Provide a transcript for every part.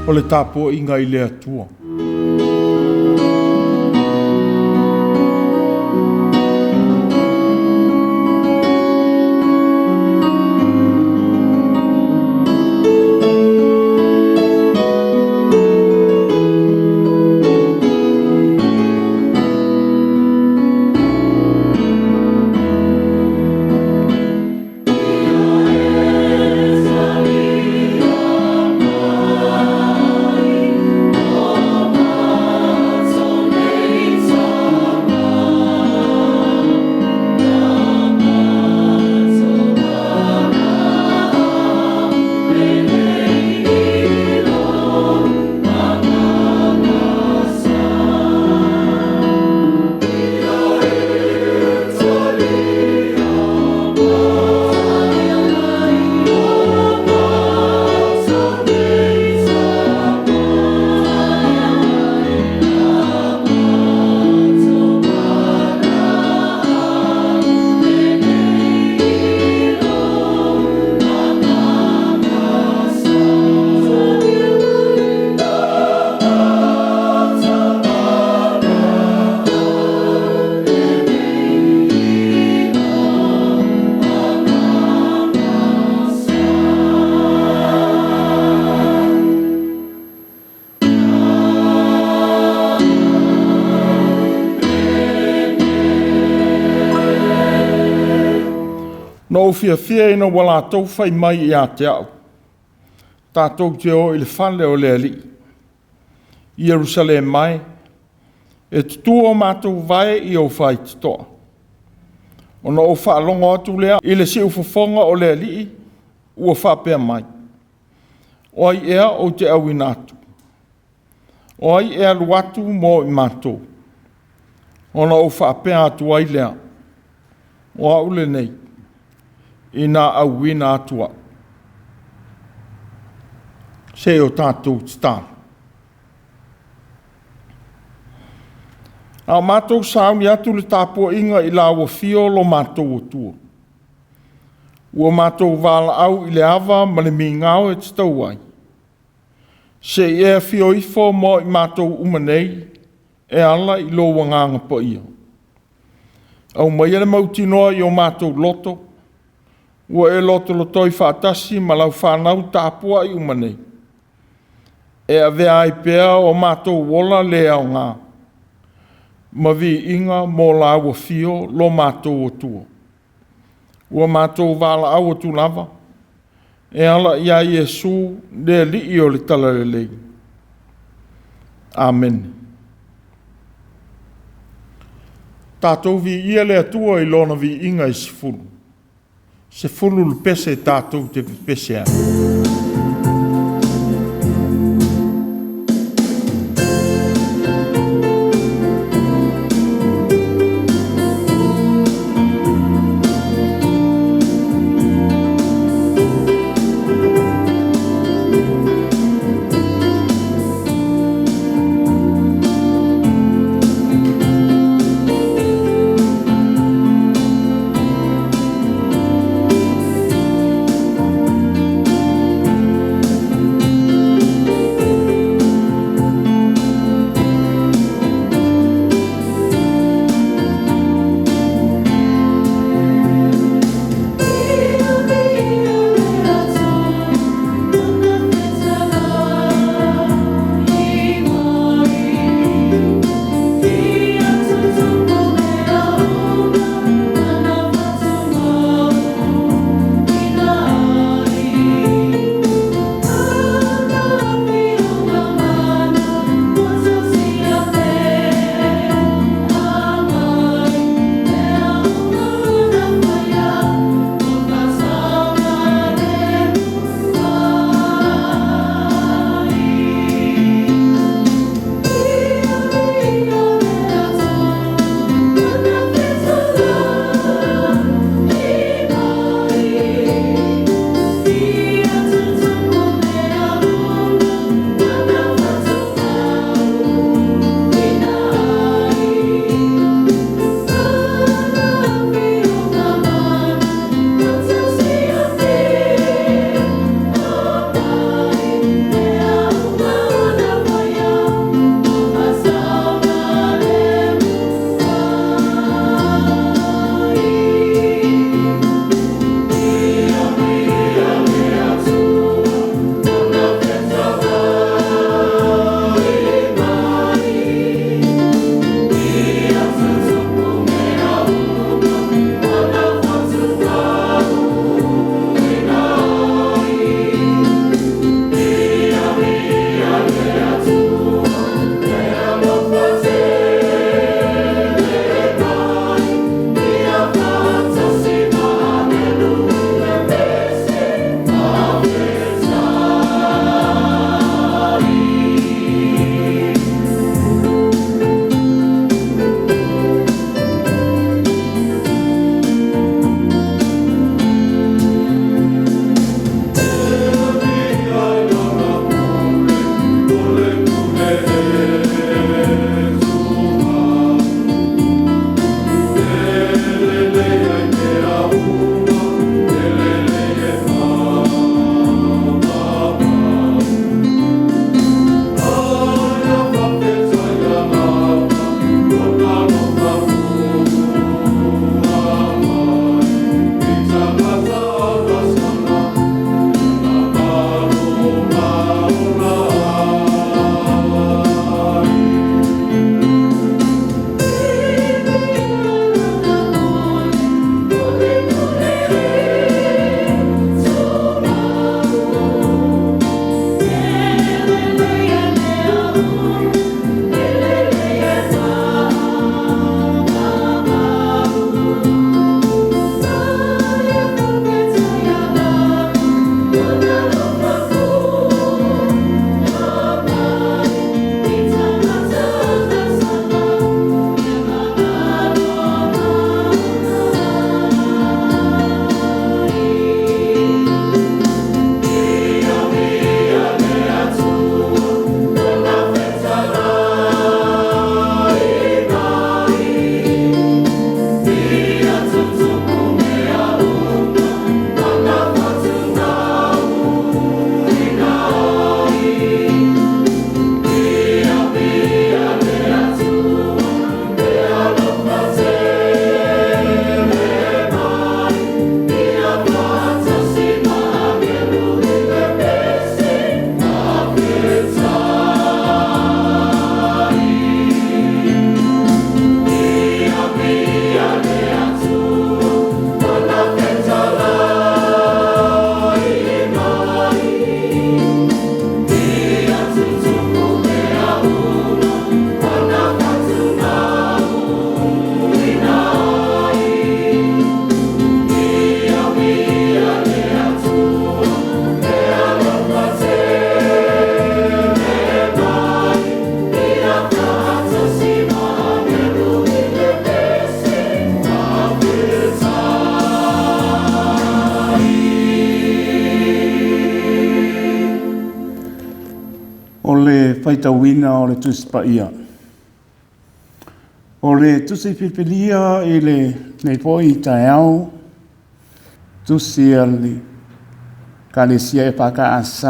o le Tapua'iga i le atua. No fia ina wala tau fai mai I a te au. Tātou te o I le whale o le ali. I Jerusalem mai, e tutua o mātou vai I o whai titoa. O no o whaalongo atu lea, I le si ufafonga o le ali, ua whapea mai. O ai ea o te au inatu. O ai ea luatu mo I mātou. O no o whapea atu ai lea. O au lenei. Ina auina Atua. Se o tātou tāna. A mātou sauni atu le Tapua'iga I la ua fio lo mātou Atua. Ua mātou wala au I le ava ma le mingao e tausuai. Se e fio ifo mo I mātou umanei e ala I lo wanganga pa ia. Au mai ele mautinoa I o mātou loto. Ua e loto lo toi tasi ma lau whanau tāpua I umanei. E a vea ai pea o mātou wola le au ngā. Ma vi inga mō la ua fio lo mātou Atua. Ua mātou wala au atu lava. E ala ia Iesu le li o le Tala Lelei. Amen. Tātou vi ia le atua I lona vi inga I sifuru. Se fulu le pese tātou te pese ana. le faitauina o le tusipaia. O le tusi pipilia i le nei poi tai au, tusi ali kalesia E.F.K.A.S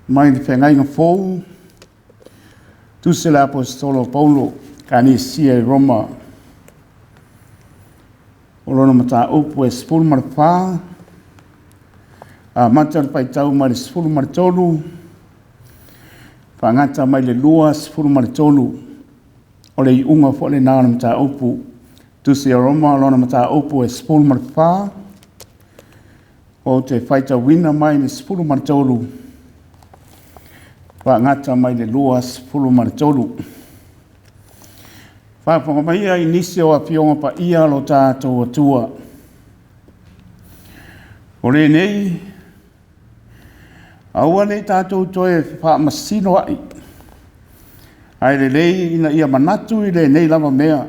mai le whengai ngā fōu, tusi le apostolo Paulo, kalesia i Roma, o lona mata upu e spulu marapā, a mata le paitau mai le spulu maratolu, whangata mai le lua spulu maratolu, o le iunga fo le nāna mata upu, tusi a Roma, lona mata upu e spulu marapā, o te whaitau wina mai le spulu maratolu, whangata mai le lua spulu maratolu. Whāwhanga mai ai nisi o a pionga pa ia lo tātou atua. O lenei, aua nei tātou toe fefa'amasinoa'i. Ai lelei ina ia manatu i lenei lava mea.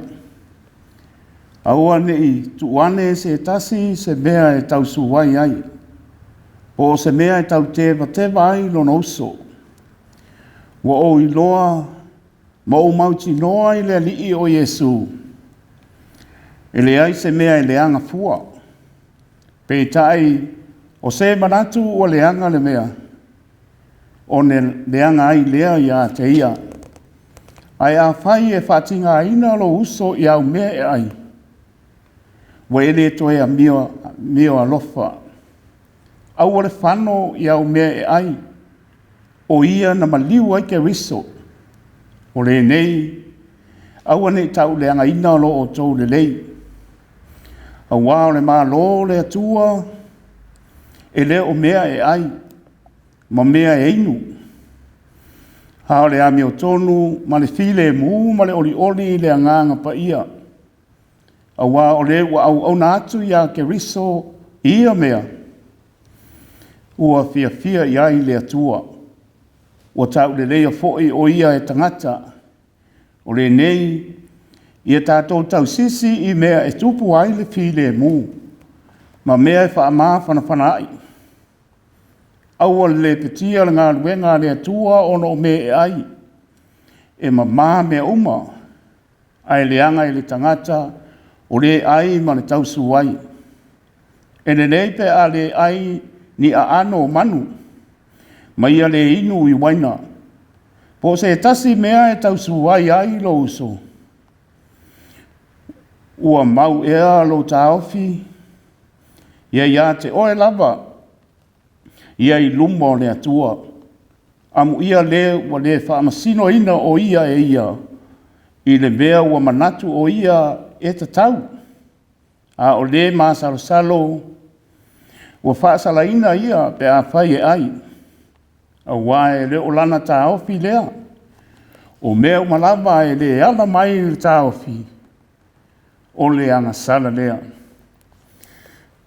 Aua nei tuane se tasi se mea e tausuai ai. O se mea e tautevateva ai lona uso. Wa o iloa ma o mauti noa i le alii o Yesu. E le ai se mea e leanga fua. Pe tai o se manatu o leanga le mea. O ne leanga ai lea ia te ia. Ai a whai e whatinga ina lo uso i au mea e ai. Wa ele toe a mio alofa. Au le whano i au mea e ai. O ia na maliu ai ke riso. O lenei, aua nei tau leanga ina lo o tau lelei. Aua o le maa lo le atua, e le o mea e ai, ma mea e inu. Hao le ami o tonu, ma le file e mu, ma le oli oli le anganga pa ia. Aua o le wa au na atu ia ke riso ia mea. Ua fia fia iai le atua. O tau lelei a fo'i o ia e tangata. O lenei, ia tātou tausisi i mea e tupu ai le file e mu. Ma mea e fefa'amasinoa'i. Aua le petia le ngā luenga le atua ono me e ai. E ma mea uma. Ai leanga i le tangata o le ai ma le tausuai. E lenei pe a le ai ni a ano manu. Ma ia le inu i waina. Po se tasi mea e tausuai ai lo uso. Ua mau ea lo taofi. Ia te oe lava. Ia i lumo le atua. Amu ia le wa le fefa'amasinoa'i o ia e ia. I le mea ua manatu o ia e tatau. A o le masalo ua fa'asalaina ia pe a whai e ai. A wae le o lana taofi lea. O mea umalava e le ala mai le taofi. O le angasala lea.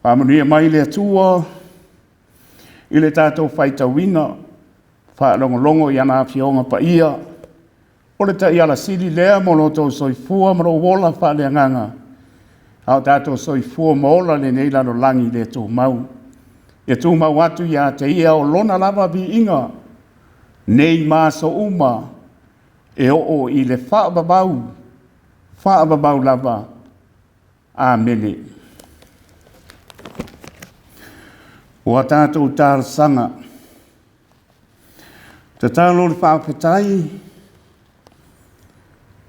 Pamanuia mai le atua. I le tātou whaitawina. Whaalongolongo i ana awhionga pa ia. O le ta iala sili lea mo loto soifua maro wola whaale anganga. Au tātou soifua mola le neilano langi le tō mau. E tū mau atu ia te ia o lona lava vi inga. Nei māso uma. E o i le whaababau. Whaababau lava. Āmene. O a tātou tāra sanga. Te tālo le whaapetai.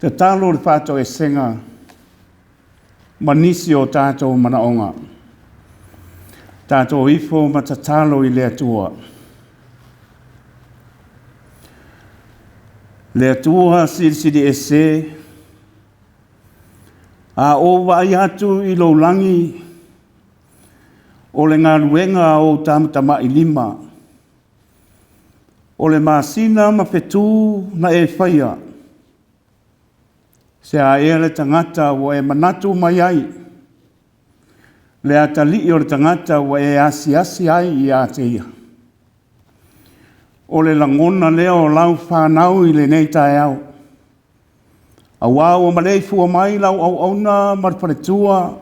Te tālo le whātou e senga. Manisi o tātou manaonga. Tātou ifo matatalo i le atua. Le atua siri e se. A o vai atu i lo langi. O le ngā luenga o Tamā i lima. O le masina mawhetu na e whaia. Se a ea le tangata wa e manatu mai ai. Le atali o le tangata wa e asi ai i a te ia. O le langona leo lau whanau i le nei tae au. A wau o malei fua mai lau au na marparetua.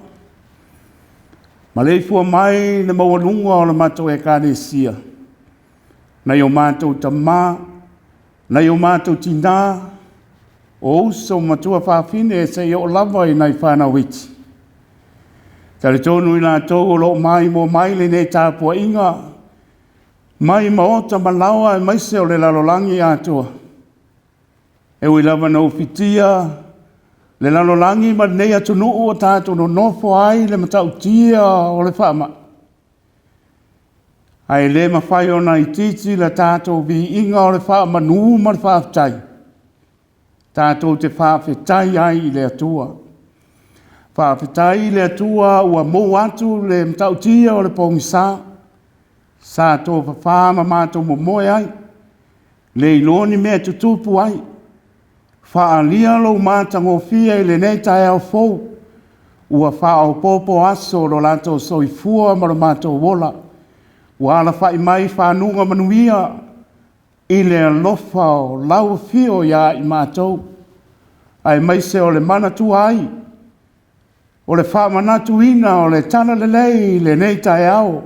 Malei fua mai le maualunga o le matou E.F.K.A.S. Na i o mātou Tamā Nei o mātou tina, o uso matua whawhine se i o lava i nei whanawiti. Tare tonu i la tō lo mai mo mai lenei Tapua'iga, mai maota malawa e maise o le lalolangi Atua. E ui lava na ufitia, le lalolangi ma nei atunuu o tātou no nofo ai le matautia o le whaama. Ai le mawhai o na i titi le tātou vi inga o le whaama nuu ma le whaafitai. Tātou te whaafetai ai i le atua. Whaafetai i le atua ua mou atu le matautia o le pongisā. Sā tō whawhama mātou mo moe ai. Le iloni mea tutupu ai. Whaalia lo mātango fia i lenei tae au fou. Ua whaau popo aso lo lato soifua ma lo mātou wola. Ua ala whai mai whanunga manuia. I le alofa o lau fio ia i mātou. Ai maise o le Manatu ai. O le Manatu ina o le Tala Lelei lenei tae au.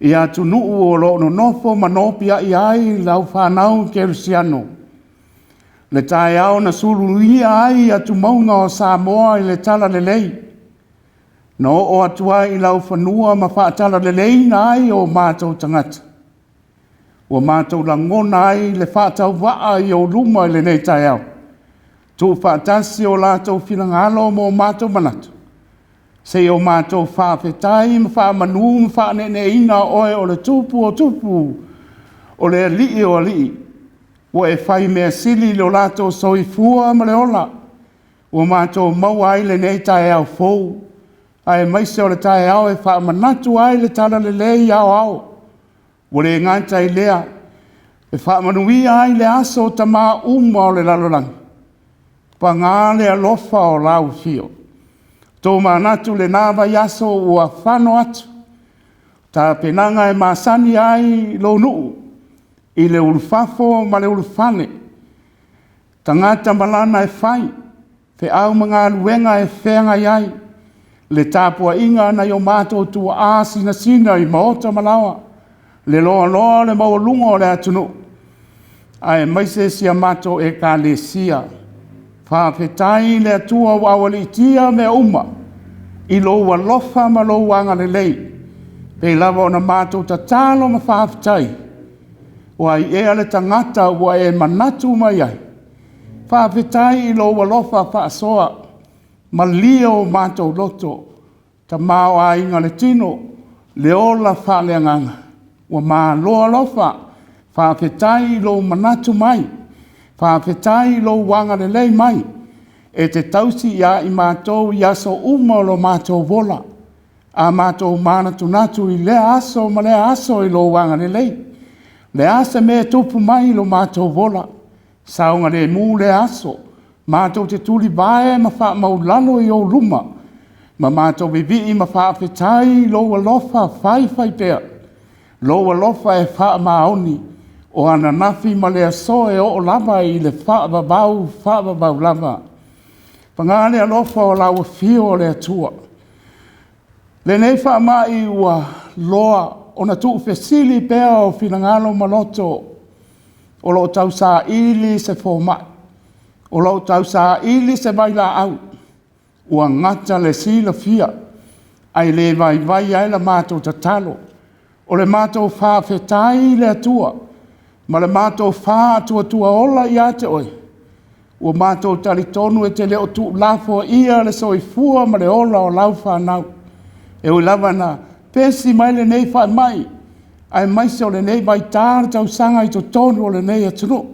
I atu nuu o lo no nofo manopia i ai lau whanau kerusiano. Le tae au na suru ia ai atu maunga o Samoa i le Tala Lelei. No o atua i lau whanua ma whaatala lelei na ai o mātou tangata. O mātou langona ai le whaatau waa i o Roma i lenei tae au. Tu whaatasi o lātou whilangalo mo mātou manatu. Se o mātou whaafetai ma whaamanu ma whaanene ina oe o le tupu o tupu. O le alii o alii. O e whai mea sili lo lātou soifua ma le ola. O mātou maua ai lenei tae au fou. Ai maise o le tae au e whaamanatu ai le Tala Lelei au au. O le ngata i lea. E whaamanuia ai le aso Tamā o le lalolang. Pa ngā le alofa o lau fio. Tō manatu le nāwa yaso ua whano atu. Tā penanga e māsani ai lo nuu. I le ulufafo ma le ulufane. Tangata malana e whai. Fe au mga luenga e whenga iai. Le Tapua'iga na o mātou Tuiātaga sina i maota malawa. Le loa le maulunga o le atunu. Ai maise sia mātou E.F.K.A.S. Whawhetai le atua wawali tia me uma. I lo walofa ma lo wanga lelei. Pei lava o na mātou tatalo ma whawhetai. Wa i ea le tangata wa e manatu mai ai. Whawhetai i lo walofa whaasoa. Ma lio mātou loto, Tamā a inga le tino, le ola whaaleanganga. Wa mā loa lofa, whawhetai lo manatu mai, whawhetai lo wanga lelei mai, e te tausi ia i mātou i aso uma lo mātou wola, a mātou manatu natu i le aso ma le aso i lo wanga lelei, le asa me tupu mai lo mātou wola, saunga le mū le aso, mātou te tuli bae ma wha maulano i o Roma. Ma mātou bibi ma wha awhetai loa lofa whai pēr. Loa lofa e wha maoni o ana nafi ma lea so e o lava i le wha babau lava. Pangane alofa o lawa fio o lea tua. Lenei wha mai ua loa o na tuu fesili pēr o finangalo maloto o lo tausuai se fōmai. O lau tausuai se vai la au. Ua ngata le sila fia. Ai le vai ai la mātou tatalo. O le mātou whawhetai le atua. Ma le mātou wha tua ola i ate oi. Ua mātou talitonu e te leo tu lafo ia le soifua ma le ola o lau whanau. E ui lava na pesi mai le nei wha mai. Ai maise o le nei vai tāra tau sanga i to tonu o le nei atunu.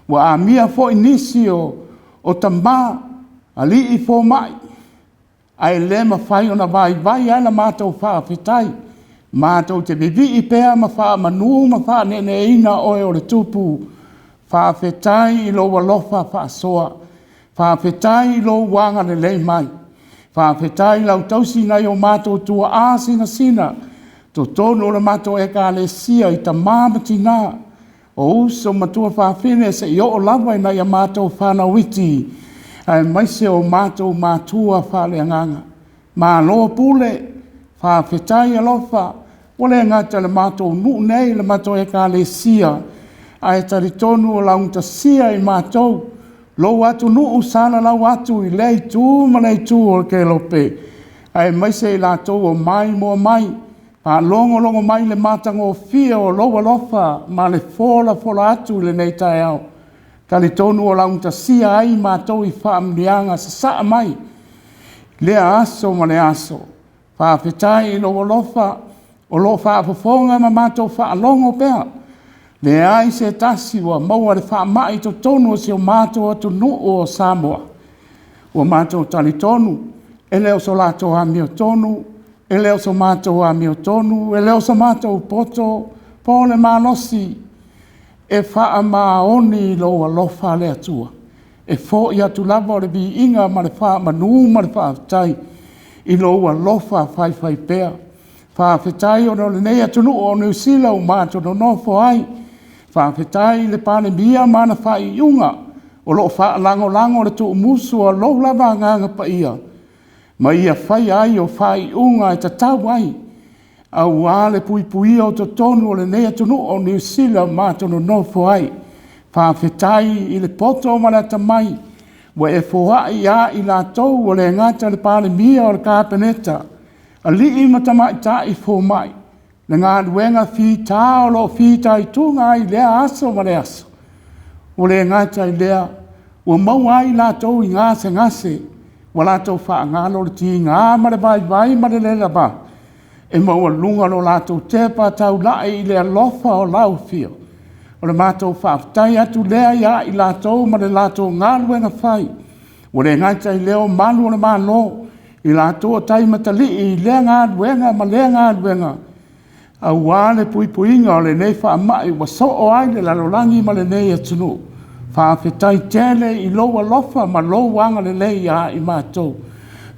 Wa a mia fo inisi o Tamā, ali i fo mai. Ai le ma whai o na vai ai la mātou whaafetai. Mātou te bibi i pēr ma wha manu ma wha nene ina oe o le tupu. Whaafetai i lo walofa whaasoa. Whaafetai i lo wanga lelei mai. Whaafetai lau tausi nei o mātou Tuiātaga sina. To tono o le mātou E.F.K.A.S i Tamā matina. O uso matua whawhine se i o lava i nei a mātou whanawiti. Ai maise o mātou mātua whaleanganga. Mā loa pule, whawhetai alofa. Ole ngata le mātou nuu nei le mātou E.F.K.A.S. ai tari tonu o laung tasia i mātou, lo atu nuu sana lau atu i lei tū ma lei tū o ke lope, ai maise i lātou o mai mo mai, pa longo mai le matango o fia o loa lofa, ma le fola atu le nei tae au. Tali tonu o laung tasia ai mātou i whaamrianga sa saa mai, lea aso ma le aso, whaafetai i loa lofa, o lo whaafafonga ma mātou whaalongo pēa, le ai se tasi wa maua le whaamai to tonu o se o mātou atu nuu o Samoa, o mātou tali tonu, e leo so lātou a mio tonu, e leo so mātou a mio tonu, e leo so mātou poto, pōle mānosi, e whaamaoni loa lofa le atua. E fo i atu lava o le vi inga ma le whaamanu ma le whaafitai, i loa lofa whai pēa. Whaafitai o no lenei atu nuu o New Zealand o mātou no nofo ai, whaafitai le pāne mia mana whai iunga, o loo whaalango le tu musu o lou lava nganga pa ia. Ma ia whai ai o whai iunga e tatau ai, au ale pui o to tonu o le nei atu nuu o New Zealand mātou no nofo ai, whaafetai i le poto ma le tamai, wa e fohai a i lātou o le ngata le pāne mia o le kāpeneta, a li i matamai ta i fo mai, le ngā duenga whita o lo whita i tunga i lea aso ma le aso, o le ngata i lea, o mau ai lātou i ngase, wa lātou wha ngalo le ti ngā ma le vai ma le lela ba, e mau lunga lo lātou tepa tau lai i lea lofa o lau fio, o le mātou whaaftai atu lea ia i lātou ma le lātou ngāluenga whai, o le ngata i leo malu o le mālo, i lātou tai matali i lea ngāluenga ma lea ngāluenga, a wale puinga o le nei whaamai wa so o ai le lalolangi ma le nei atunu, whaafetai tele i loa lofa ma lo wanga le lei a i mātou,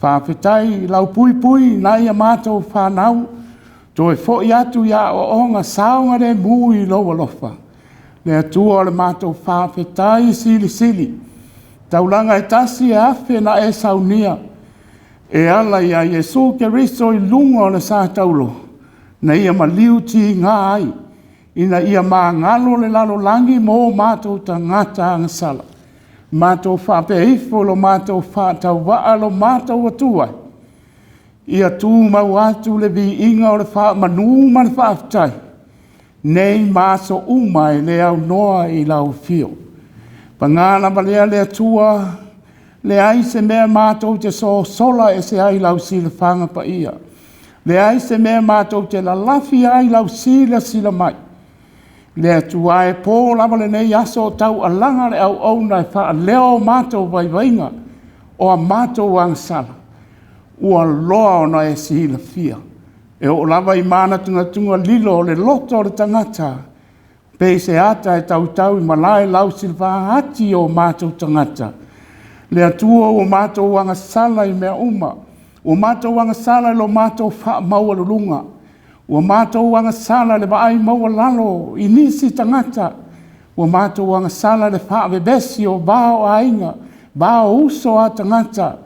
whaafetai lau pui na ia mātou whanau, to e fo i atu ia o onga saunga re mu i loa lofa, le atua o le mātou whaafetai sili, taulanga e tasi e afe na e saunia, e ala ia Jesu Keriso i lunga o le sa taulo, na ia maliu ti ngā ai, ina ia maa ngalo le lalo langi mo mātou ta ngata angasala. Mātou whapeifo lo mātou whātau waa lo mātou atua. Ia tū mau atu le vi inga o le whaamanu ma le whaafitai. Nei māso umai le au noa i lau fio. Pangana ma lea le atua, le ai se mea mātou te so sola e se ai lau si le whanga pa ia. Le ai se mea mātou te la lafi ai lau sila mai. Le atua e pō lava le nei aso tau alanga le au auna e wha leo mātou vaivainga o a mātou angsala. Ua loa ona e sila fia. E o lava i mana tunga lilo le loto o le tangata. Pei se ata e tau i malai lau silva hati o mātou tangata. Le atua o mātou angasala i mea uma. O mātou angasala lo mātou wha maua lulunga. O mātou angasala le vaai maua lalo i nisi tangata. O mātou angasala le wha bebesi o bao ainga, bao uso a tangata.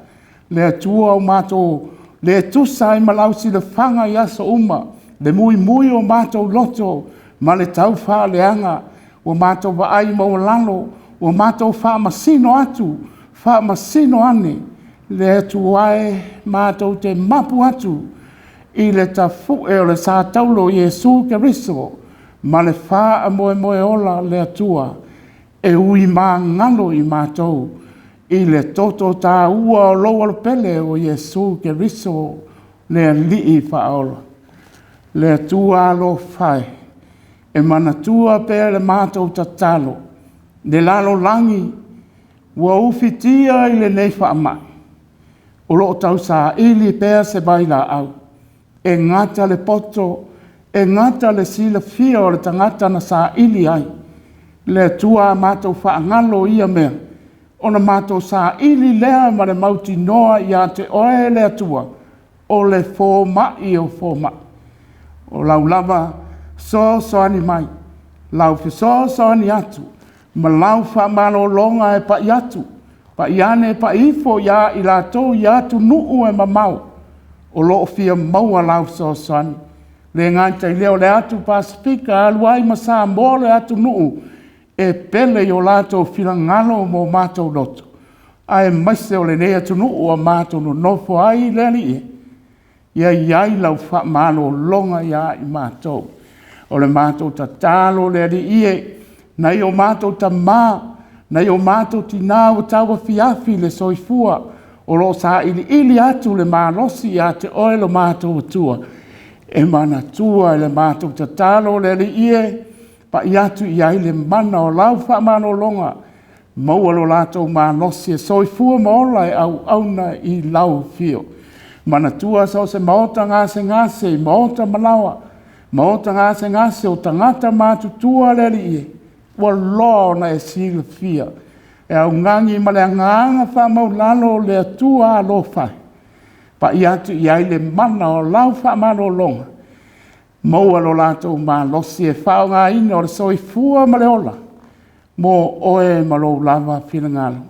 Le atua o mātou le tusa i malausi le whanga i aso uma. Le mui o mātou loto, ma le tau wha leanga. O mātou vaai maua lalo, o mātou wha masino atu, wha masino ane. Le tuai mātou te mapu atu i le tafu e o le sa taulo Jesu Keriso ma le wha moe ola le atua e ui mā ngalo i mātou i le toto tā ua o loa le pele o Jesu Keriso le li'i whaola. Le atua lo whai e manatua pe le mātou tatalo le lalo langi ua ufitia i le nei whaamai. O loo tausa ili pēa se baila au. E ngata le poto, e ngata le sila fia o le tangata na sa ili ai. Le tua mātou whaangalo ia mea. O na mātou sa ili lea ma le mauti noa ia te oe le atua. O le fōmai o fōmai. O lau lava so ani mai. Lau fi so ani atu. Ma lau whamalo longa e pa i atu. Pa iane pa ifo ia i lātou ia tu nuu e mamau. O loo fia maua lau soani. Le ngai tai leo le atu Pasifika aluai masa mo le atu nuu. e pele i o lātou whilangalo mō mātou loto. Ai maise o lenei atunu o mātou no nofo ai leli e. Ia iai lau whaamalo longa ia i mātou. O le mātou ta tālo leli ie, nei o mātou Tamā, nei o mātou tina o taua fiafi le soifua, o lo sa ili atu le mālosi ia te oe lo mātou atua. E Manatua le mātou ta tālo leli ie, pa i atu iai le mana o lau whaamalo longa, maua lo lātou mālosi e soifua maola e au auna i lau fio. Manatua sa o se maota ngase, maota malawa, maota ngase o tangata mātutua leli ie. Ua loa na e sila fia. E au ngangi ma le nganga whamau lalo le atua alo whai. Pa i atu i ai le mana o lau whamano longa. Maua lo lātou mālosi e whao ngā ina o le soifua ma le ola. Mō oe ma lo lava whilangalo.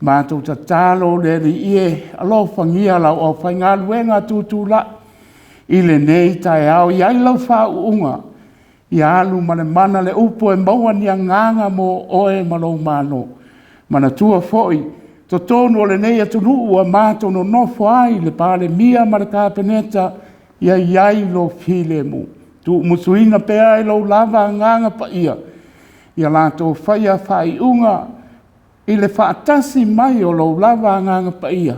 Mātou ta tālo le li ie alo whangia lau o whaingalu e ngā tūtūla. I lenei tai au i ai lau whao unga. I alu ma le mana le upo e maua ni a nganga mō oe ma lo mālo. Manatua foi, to tono le nei atunu ua mātou no nofo ai le pāle mia ma le kāpeneta ia iai lo file mu. Tu musuina pea e lo lava nganga pa ia. Ia lātou whaia whai unga i le whaatasi mai o lo lava nganga pa ia.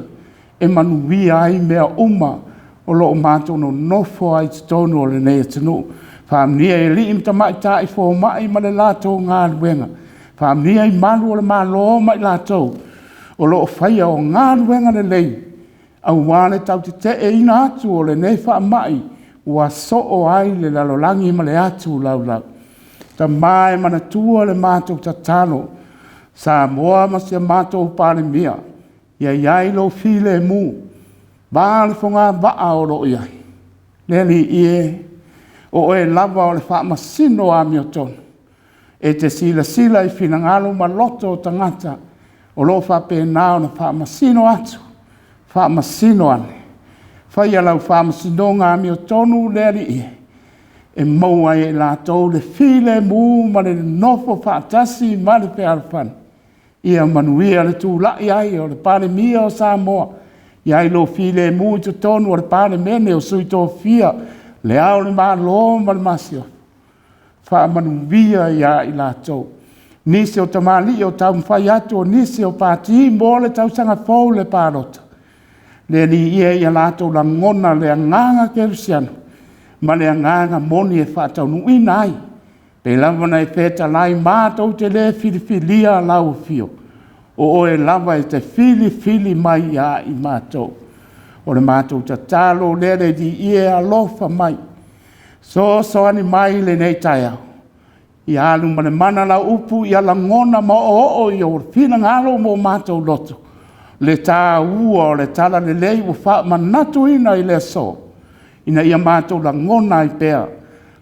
E manuia ai mea uma o lo mātou no nofo ai tono le nei atunu. Whaamnia e li imta mai tai fō mai ma le lātou ngā luenga. Whaamnia i malu o le malo mai lātou. O lo whaia o ngā luenga le lei. Au wāle tau te e ina atu o le nei whaamai. Ua so o ai le lalolangi ma le atu lau. Ta mai Manatua le mātou ta talo. Sa moa masia mātou pāle mia. Ia iai lo file mu. Bāle whonga waa o lo iai. Leli ie. O e lava o le fefa'amasinoa'i o tonu. E te sila i finangalo ma loto o tangata. O lo whapena o na fefa'amasino atu. Fefa'amasinoa'i. Whaia lau fefa'amasinoa'i o tonu leri ie. E maua e lātou le file mu ma le nofo whaatasi ma le pearapani. Ia manuia le tūlai ai o le pāle mia o Samoa. Ia lo file mu i tonu o le pāle mene o suito fia. Le au le malo ma le masio. Whaamanuia ia i lātou. Nisi o tamali o tau mwhai atu o nisi o pāti mo le tau sanga fau le pārota. Le li ia i lātou la ngona le anganga kerusiano. Ma le anganga moni e whātau nuina ai. Pe lavana e pēta lai mātou te le filifilia lau fio. O e lava e te fili mai ia i mātou. O le mātou ta tālo lere di ie alofa mai. So ani mai le nei tai au. I alu ma le mana la upu i ala ngona ma o i o fina ngalo mo mātou loto. Le tā ua o le Tala Lelei o wha manatu ina i le so. Ina ia mātou la ngona i pea.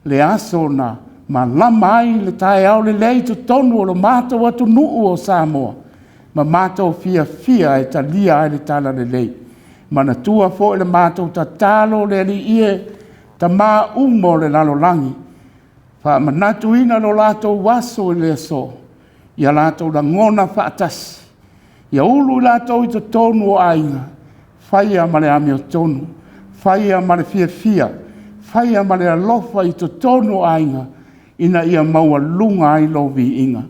Le aso na ma lama ai le tai au le lei tu tonu o lo mātou atu nuu o Samoa. Ma mātou fia e ta lia ai le Tala Lelei. Manatua fo le mātou ta tālo le li ie Tamā umo le lalolangi. Wha manatu ina lo lātou waso le so. Ia lātou la ngona whaatasi. Ia ulu lātou i to tonu o ainga. Whaia ma le ami o tonu. Whaia ma le fia. Whaia ma le alofa i to tonu o ainga. Ina ia maua lunga ai lo vi inga.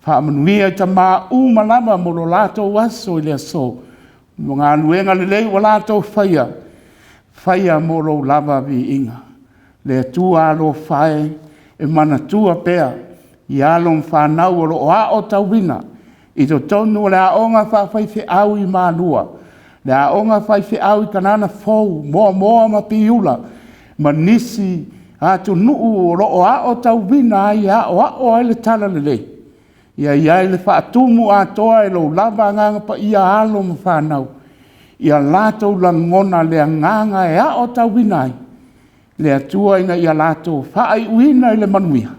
Wha manuia i Tamā uma lama mo lo lātou waso le so. Mga luenga le lei wa lātou whaia. Whaia mo lo lava vi inga. Le tua lo whae e Manatua pea. I alon whanau o lo o a o tauwina. I to tonu le aonga whawhaife au i mālua. Le aonga whaife au i kanana fau. Moa ma piula. Ma nisi atu nuu o lo o a o tauwina ai a o ai le Tala Lelei. Ia iai le whaatumu a toa e lo lava nganga pa ia alo ma whanau. Ia lātou la ngona le nganga e a o tauwina ai. Le atua ina ia lātou whaai uina i le manuia.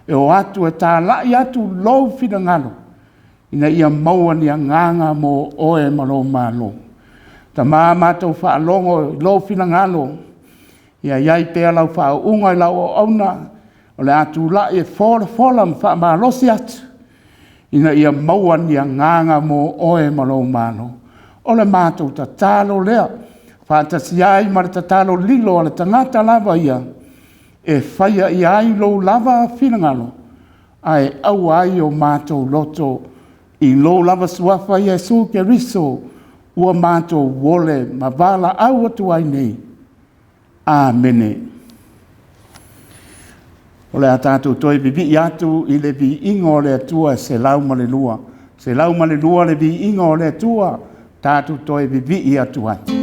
E o atu e tā lai atu lou whina ngalo. Ina ia maua ni a nganga mo oe malo malo. Ta mātou whaalongo lou whina ngalo. Ia iai pēa lau whaunga i lau o auna. O le atu lai e fola ma whaamalosi atu. ina ia mauan ia nganga mo oe malo mano. O le mātou ta talo lea, whātasi ai mara ta talo lilo ala tangata lava ia, e whaia i ai lo lava whingalo, ai au ai o mātou loto, i lo lava suafa i Jesu ke riso, ua mātou wole ma vala au atu ai nei. Amene. O le a tātou toi bibi i atu i le bi ingo le atua se lau male lua. Se lau male lua le bi ingo le atua, tātou toi bibi i atu atu.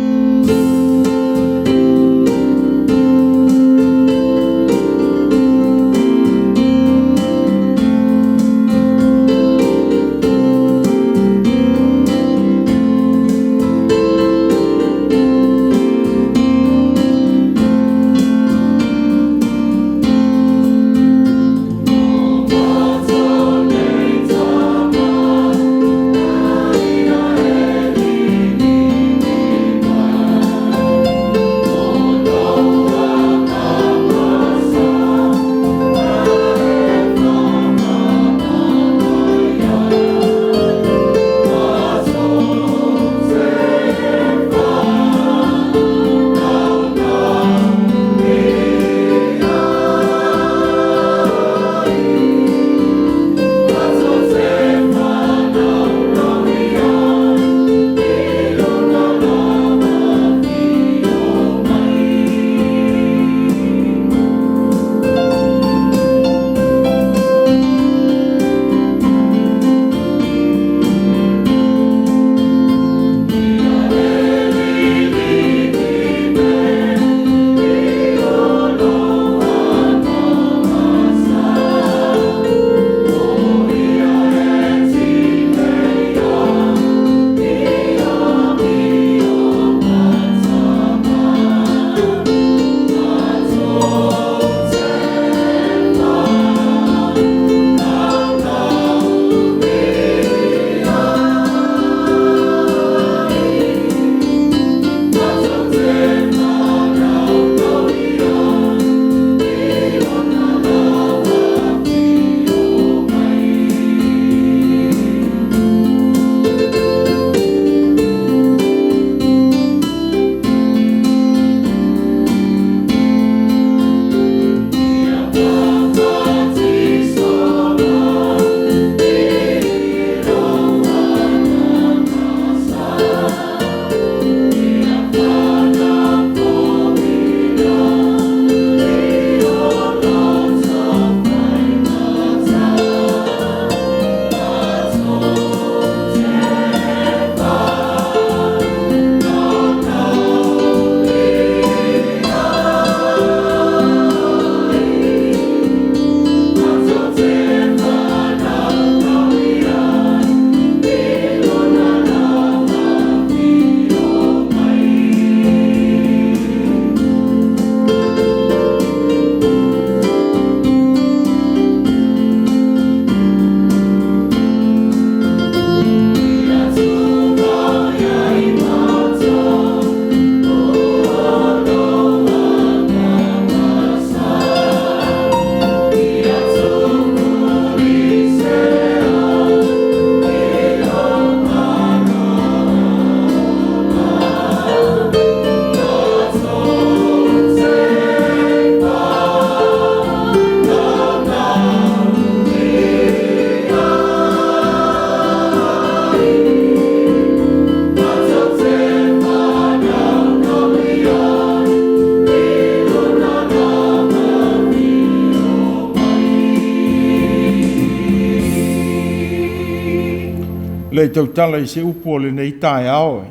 le tautala I se upo o lenei tae ao e.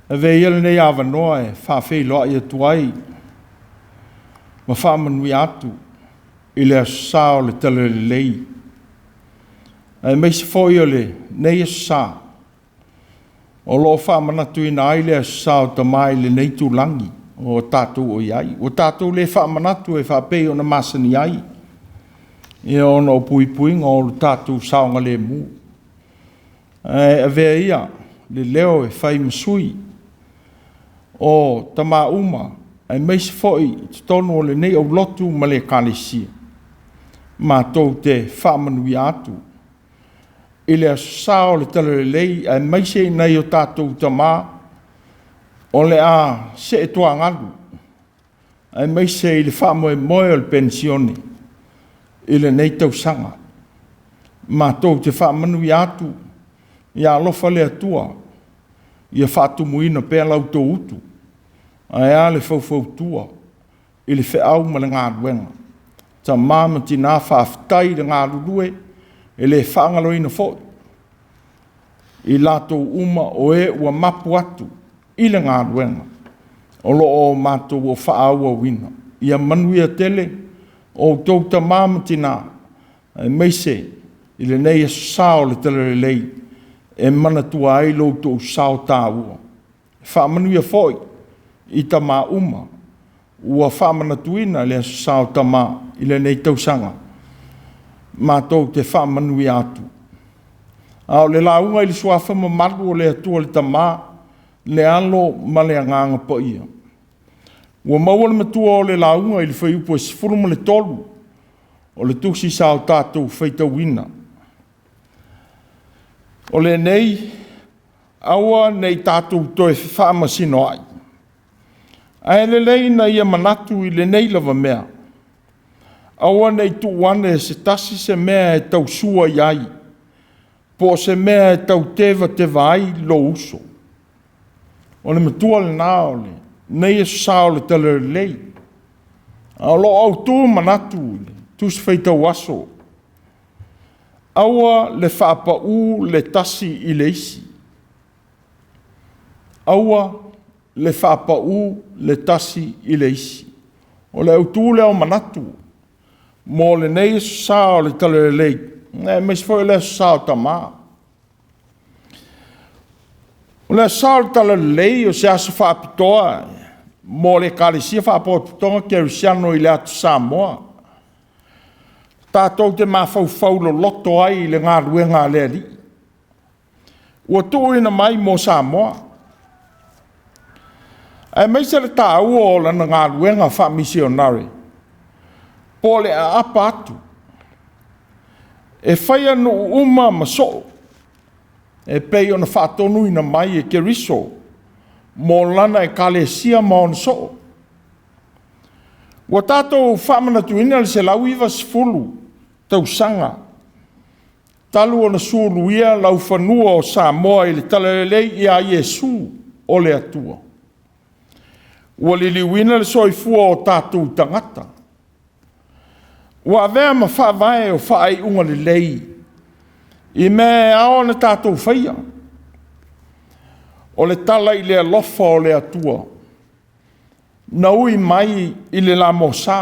E vei lenei awanoa e whawhei loa I atuai. Ma whamanui atu I le Aso Sā o le Tala Lelei. E meisi foi o le nei Aso Sā. O lo whamanatu ina ai le Aso Sā o Tamā I lenei tūlangi o tatou o iai. O tatou le whamanatu e whapei o na masani ai. E ono o pui o tatou saonga le mu. E vea ia, le leo e whai masui o Tamā uma, e meisi foi tonu o le nei au lotu ma le kālesia. mātou te whaamanui atu. I le Aso Sā o le Tala Lelei, ai maise nei o tātou Tamā, o le a se e toa ngalu. Ai maise i le whaamoe moe o le pensione, i le nei tausanga. Mātou te whaamanui atu, i alofa le atua, i a whaatumuina pēr lautou utu, ai a le faufautua, i le wheau ma le ngā ruenga. Ta māma tina whaaftai le ngā rurue, e le whaangaloina fōi. I lātou uma o e ua mapu atu, i le ngā ruenga, o lo o mātou o whaaua wina. I a manuia tele, o tau ta māma tina, e meise, i le nei Aso Sā o le Tala Lelei, e Manatu Autū sao tāua. Whaamanuia fōi, i Tamā uma, ua whaamanatuina le Aso Sā o Tamā, i le nei tausanga. Mātou te whaamanui atu. Ao le launga i le suafa mamaru o le atua le Tamā, le alo ma le anganga po ia. Ua maua le matua o le launga i le whaiupo e sifuruma le tolu, o le tusi sa o tātou whaitawina. O le nei, aua nei tātou toe fefa'amasinoa'i. Ai lelei na ia manatu i le nei lava mea. Aua nei tu'uane se tasi se mea e tausuai ai, po se mea e tautevateva ai lo uso. O le matua le nā o le, nei Aso Sā o le Tala Lelei. A lo Autū manatu i le, tusi whaitau aso. Aua le whaapa'u le tasi i le isi. Aua le whaapa'u le tasi i le isi. O le Autū leo manatu. Mo le nei Aso Sā o le Tala Lelei. Meis foi le Aso Sā o Tamā. O le Aso Sā o le Tala Lelei o se aso whaapitoa. Mo le kālesia whaapopitonga kerisiano i le atu Samoa. Tātou te mawhau lo loto ai le ngā ruenga le ali. Ua tuuina mai mo Samoa. Ai meisa le tāua o lana ngā ruenga whaamisionare. Po le a apa atu. E whaia no uma maso. E pei ona whaatonuina mai e keriso. Mo lana e kālesia ma on so. Ua tātou whaamanatuina le se lau iwa sifulu. Tausanga. Talu ona sūruia lau whanua o Samoa i le Tala Lelei i a Iesu o le atua. Ua li liwina le soifua o tātou tangata. Ua avea ma whaavae o whaai unga lelei. I me ao na tātou whaia. O le tala i le alofa o le atua. Na ui mai i le la Sā.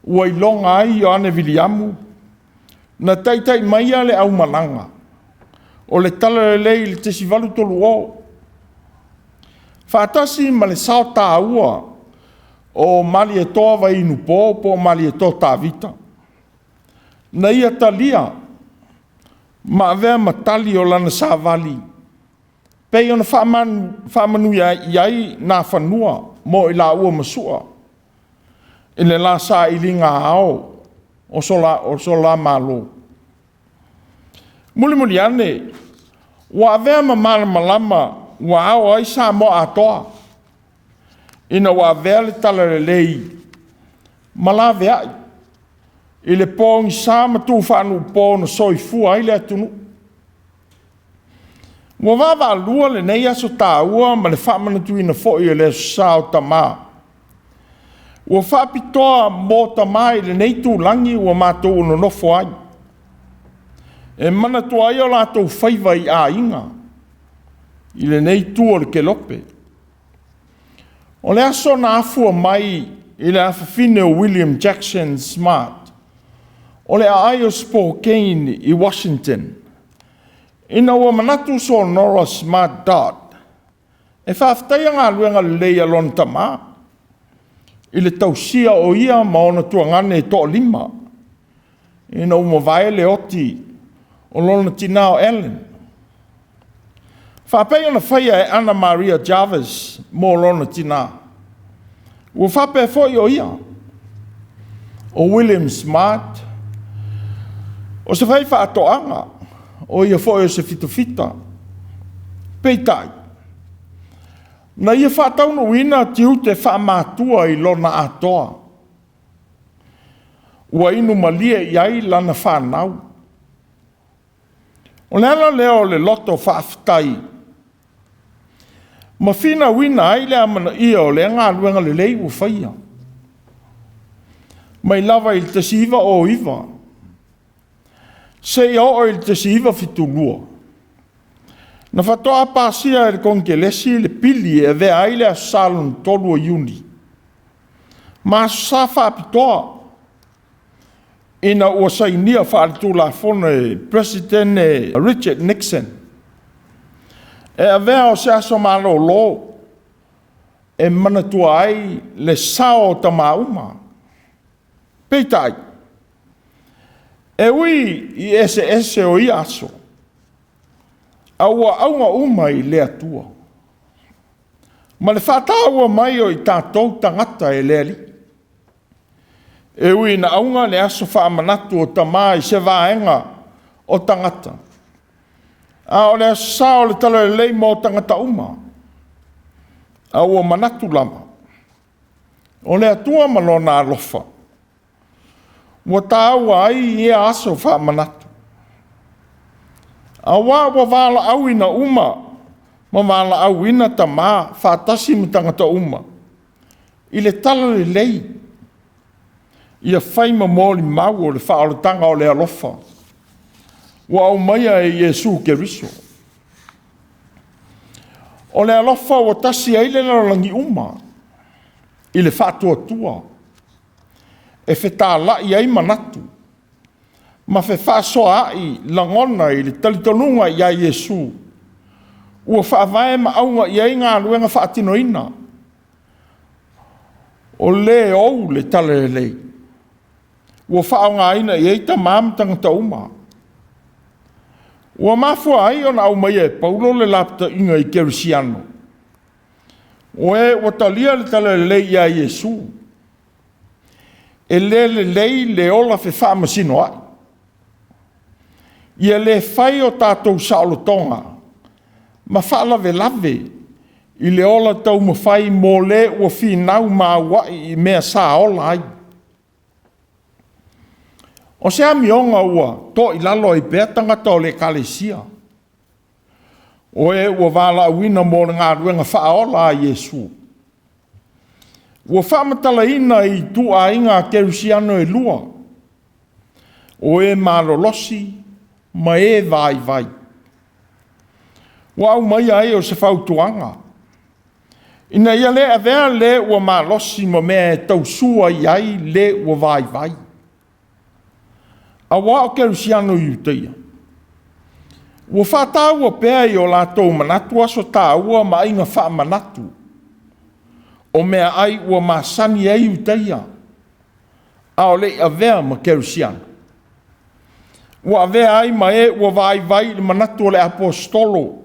Ua i longa ai o ane viliamu. Na taitai mai a le au malanga. O le Tala Lelei le tesi walu tolu o. Whaatasi ma le sao tāua. O mali e toa vai inu po mali e toa tāvita. Na ia talia. Ma avea matali o lana sāvali. Pei ona whaamanuia iai nā whanua mo i la ua masua. I le la sā ili ngā ao o sola malo. Muli ane, ua avea ma malama ua ao ai sā mo atoa. Ina ua avea le Tala Lelei. Mala veai. I le pōngi sā matu whanu pōna soifua ai le atunu. Ua wawa alua le nei aso tāua ma le whaamanatuina fo'i le Aso Sā o Tamā. Ua whaapitoa mō Tamā i le nei tūlangi ua mātou ono nofo ai. E Manatu ai o lātou whaiva i a inga. I le nei tū le kelope. O le aso na afua mai i le awhawhine o William Jackson Smart. O le a o Spokane i Washington. Ina ua manatu so nora Smart Dot. E whaafatai ngā luenga lelei a lona Tamā. I le tausia o ia ma ona tuangane e toa lima. Ina uma vai le oti o lona tina o Ellen. Whapei ona whaia e Anna Maria Jarvis mo lona tina. Ua whape foi o ia. o William Smart, o se whai whaatoanga, o ia fo o se fitofita, peitai. Na ia whaatauna wina tiu te whaamatua I lona atoa. Ua inu malia iai lana whanau. O lea leo le loto whaafitai. Ma whina wina ai lea mana ia o lea ngā luenga lelei ua whaia. Mai lava I te siva o iwa. Se o I te siva fitulua. Na whatoa pāsia e kongelesi le pili e vea ai lea salon tolu o Juni. Ma sa whaapitoa. Ina ua sainia whaatula fone President Richard Nixon. E a vea o se aso malo lo. E Manatu ai le sao Tamā uma. Peitai. E ui I ese o I aso. Aua aunga uma I le atua. Ma le whātaua mai o I tātou tangata e le ali. E ui na aunga le aso whaamanatu o Tamā I se vaenga o tangata. A o le aso Sā o le Tala Lelei mo tangata uma. A ua manatu lama. O le atua malona alofa. Ua tāua ai I aso whaamanatu. A wā wala au ina uma, ma wala au ina Tamā, whātasi mi tangata uma. I le Tala Lelei, ia whaima mōli mau o le whaoletanga o le alofa. Wa au maia e Iesu Keriso. O le alofa o tasi aile na langi uma, I le whātua. E whetala I ai manatu. Ma fefa'amasinoa'i langona I le talitonunga I a Iesu. Ua whaavae ma aunga I ai ngā luenga whaatinoina. O le ou le Tala Lelei. Ua whaonga ina I ai Tamā tangata uma. Ua mafua ai ona au mai e Paulo le lapta inga I Kerisiano. Ua talia le Tala Lelei I a Iesu. E le lelei le ola fefa'amasinoa'i. Ia le whai o tātou saolotonga, ma whaalave I le ola tau mawhai mō le ua whinau māwai I mea sā ola ai. O se amionga ua, tō I lalo I pēr tangata o le kalesia. O e ua wala awina mō ngā ruenga whaola a Iesu. Ua whaamatala ina I Tuiātaga Kerisiano e lua. O e malolosi, ma e vai. Wa au mai ai o se whautuanga. Ina ia le avea le ua malosi ma mea e tausuai ai le ua vai. A wa o Kerisiano I uteia. Ua whātāua pēa I o lātou manatu aso tāua ma inga whaamanatu. O mea ai ua masani ai uteia. A o le avea ma Kerisiano. Ua avea ai ma e ua vai le manatu o le apostolo.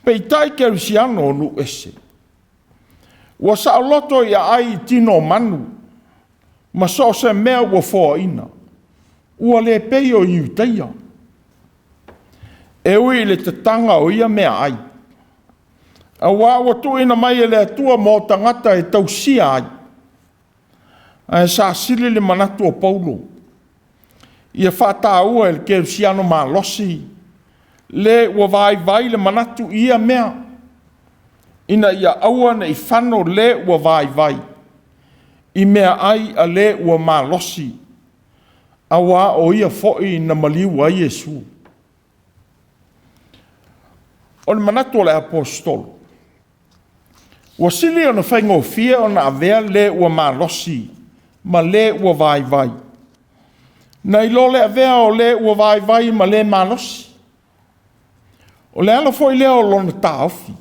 Peitai Kerisiano o nu ese. Ua saoloto ia ai tino manu. Ma so se mea ua fōa ina. Ua le pei o iuteia. E ui le tatanga o ia mea ai. A ua tuina mai e le atua mo tangata e tausia ai. A sa sili le manatu o Paulo. Ia whātāua e Kerisiano malosi. Le ua vai le manatu ia mea. Ina ia aua na I whano le ua vai. I mea ai a le ua malosi. Awa o ia fo'i na maliu a Iesu. O le manatu o le apostolo. Ua sili o na whaingofia o na avea le ua malosi. Ma le ua vai. Na I lo le avea o le ua vai ma le malosi. O le ala foi leo lona tāofi.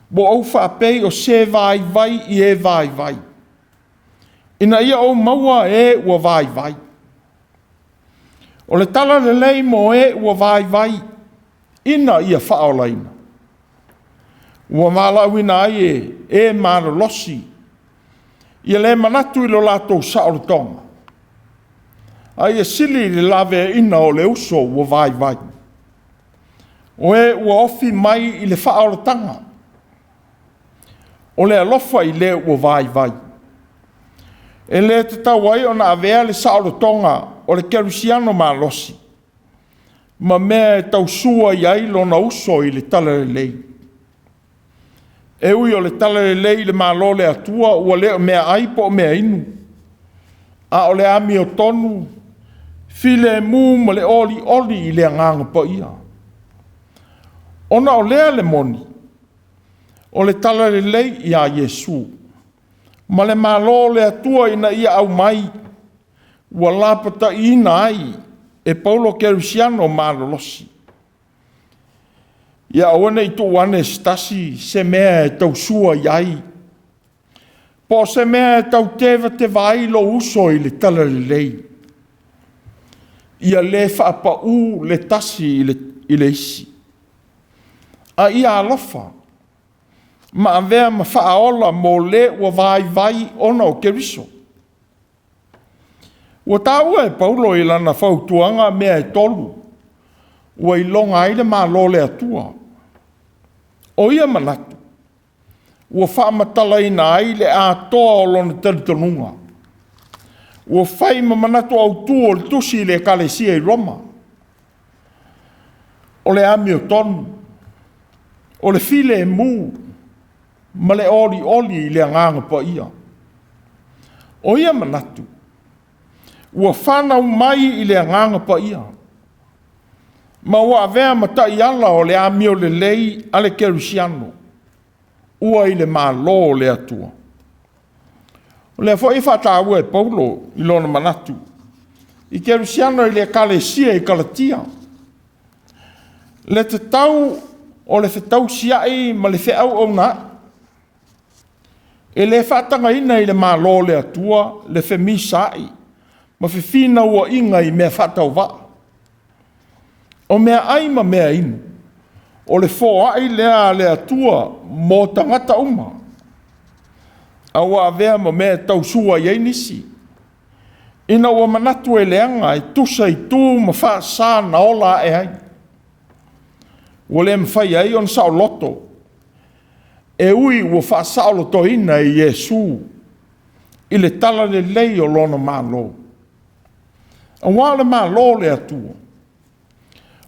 Bo au whaapei o se vai I e vai. Ina ia o maua e ua vai. O le Tala Lelei mo e ua vai. Ina ia whaolaina. Ua malawina ai e malolosi. Ia le manatu I lo lātou saolotonga. Ai e sili le lave ina o le uso ua vai vai. O e ua ofi mai I le whaaolotanga. O le alofa I le ua vai vai. E le te tauai o na avea le saolotonga o le kerusiano malosi. Ma mea e tausuai ai lona uso I le Tala Lelei. E ui o le Tala Lelei le malo le atua ua leo mea ai po mea inu. A o le ami o tonu, file mu ma le oli I le anganga pa ia. Ona o lea le moni, o le Tala Lelei ia Yesu. Ma le malo le atua ina ia au mai, ua lapata ina ai, e Paulo Kerusiano malolosi. Ia awana I tuane tasi se mea e tausuai ai. Po se mea e tautevateva ai lo uso I le Tala Lelei. Ia le fa'apa'u le tasi I le isi. A ia alofa. Ma avea ma fa'aola mo le ua vai ona o Keriso. Ua tāua e Paulo I lana fautuanga mea e tolu. Ua I longa ai le malo le atua. O ia manatu. Ua whaamatala ina ai le atoa o lona taritonunga. Ua whai ma Manatu Autū o le tusi le kalesia I Roma. O le ami o tonu. O le file e mu. Ma le oli I le anganga pa ia. O ia manatu. Ua whanau mai I le anganga pa ia. Ma ua avea matai ala o le ami o lelei a le kerusiano. Ua I le malo o le atua. O le fo I whataua e Paulo I lona manatu. I kerusiano I le kalesia I kalatia. Le te tau o le tausuai ma le fe'au o na. E le whatanga ina I le malo le atua le fefa'amasinoa'i. Ma fefina ua inga I mea whatau wa. O mea ai ma mea inu. O le fōai lea le atua mo tangata uma. A ua avea ma mea tausuai ai nisi. Ina ua manatu e leanga I tusa I tū ma Aso Sā na ola e ai. Ua le mwhai ai on sao loto. E ui ua whaasauloto ina I Yesu. I le Tala Lelei o lona malo. A wā le malo le atua.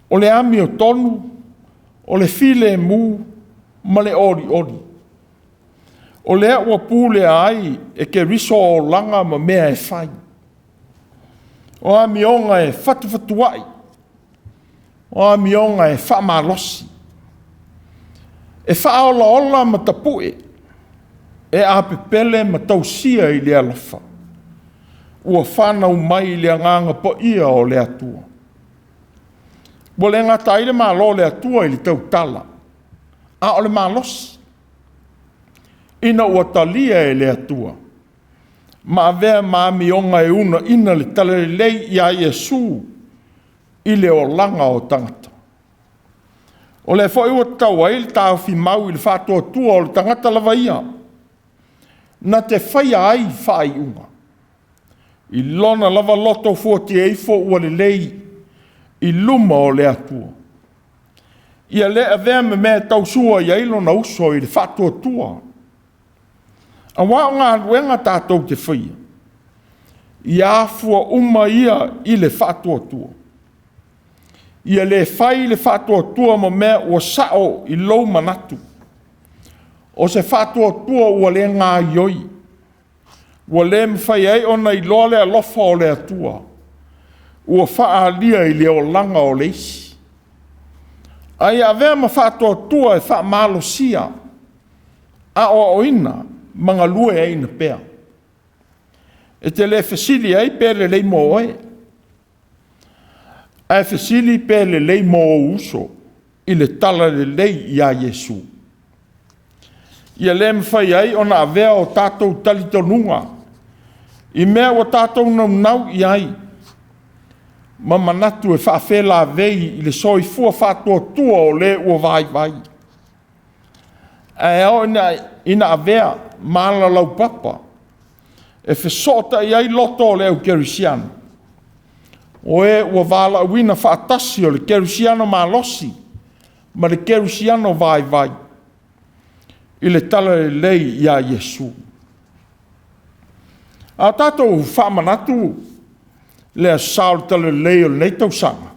O le ami o tonu, o le file mu, ma le oli. O lea ua pūle ai e ke riso o langa ma mea e whai. O ami onga e fatuai. O ami onga e whaamalosi. E whaaola ma Tapua'iga. E apepele ma tausia I le alofa. Ua whanau mai le anganga pa ia o le atua. Bo le ngata I le malo le atua I le tautala. A o le malosi. Ina ua talia e le atua. Ma avea maami onga e una ina le Tala Lelei ia Yesu I le o langa o tangata. O le fo ua tau ai le tau fi mau I le whatua tua o le tangata lava ia. Na te whaia ai whai unga. I lona lava loto 48 fo ua lelei I luma o le atua. Ia le avea me mea tausuai ai lona uso I le whatua tua. A wā ngā ruenga tātou te whaia. Ia afua uma ia I le whatua tua. Ia le whai le whatua tua ma mea ua sao I lou manatu. O se whatua tua ua le ngā ioi. Ua le mwhai ai ona I loa le alofa o le atua. Ua whaalia I le o langa o le isi. Ai avea ma whatua tua e whaamalosia. A o ina, mga lue ai na pea. E te le fesili ai pe le lei mo oe. Ai fesili pe le lei mo o uso. I le Tala Lelei ia Yesu. Ia le mwhai ai ona avea o tātou talitonunga. I mea o tātou nau I ai. Ma manatu e whaafela vei I le soifua whatua tua o le ua vai. E au ina avea maala lau papa. e fesota i ai loto o le au kerisiano. O e ua vala uina whaatasi o le kerisiano malosi, ma le kerisiano vai vai. I le tala lelei ia Iesu. A tatou whaamanatu le Aso Sā le tala lelei o lenei tausanga.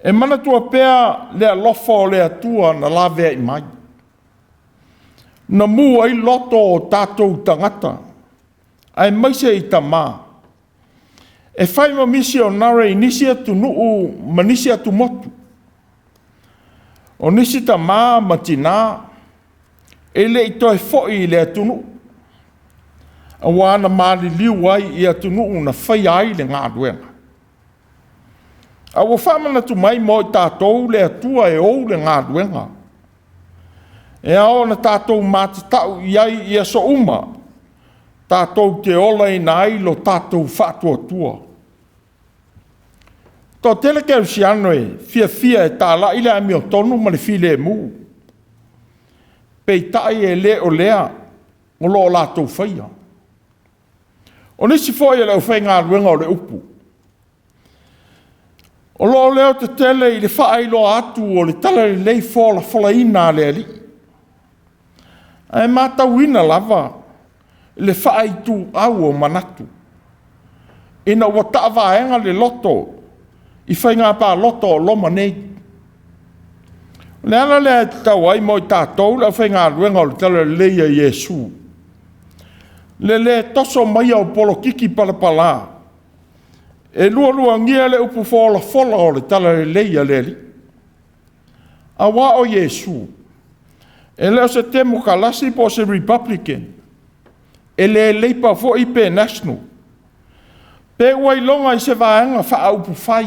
E Manatu pea le alofa o le Atua na lawe ai mai. Na mu ai loto o tatou tangata, ai maise i Tamā. E whai ma misionare i nisi atu nuu ma nisi atu motu. O nisi Tamā ma tina, e le i toi fo'i i le atu nuu. A wana maali liu ai i atu nuu na whai ai le ngā duenga. A wa whamana tu mai mo i tatou le atua e ou le ngā duenga. E ao na tatou mātitau i ai i aso uma, tatou te ola i nai lo tatou whātua tua. Tō tele kerisiano e fia e tāla i le ami o tonu ma le file e mū. Pei tai e le o lea, o lo o lātou whaia. O nisi foi e leo whai ngā duenga o le upu. O lo leo te tele i le whaeilo atu o le tala lelei fola ina le ali. Ai mātau ina lava le whaeitu au o manatu. Ina ua taavaenga le loto i whai ngā pā loto o loma nei. Le ana le tau ai mo i tātou le whai ngā ruenga o le tala lelei a Iesu. Le toso mai au polo kiki palapala. E lua ngia le upu fola o le tala lelei a leli. A wā o Iesu. E leo Sētema kalasi po se Republican. E le leipa fo i pe national. Pe ua ilonga i se vaenga wha upu whai.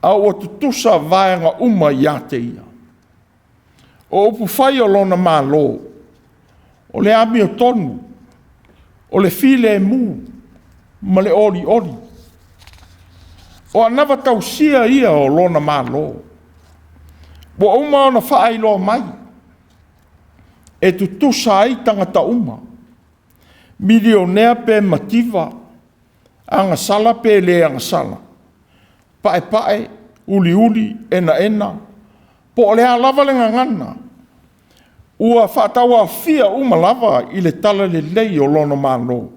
A ua tutusa vaenga uma i ate ia. O upu whai o lona malo. O le ami o tonu. O le file e mū. Ma le oli. O anava tausia ia o lona malo. Wa uma ona whaeilo mai. E tutusa ai tangata uma. Milionea pe mativa. Anga sala pe le anga sala. Pae, uli, ena. Po le lava le ngangana. Ua whaatawa fia uma lava i le tala lelei o lona malo.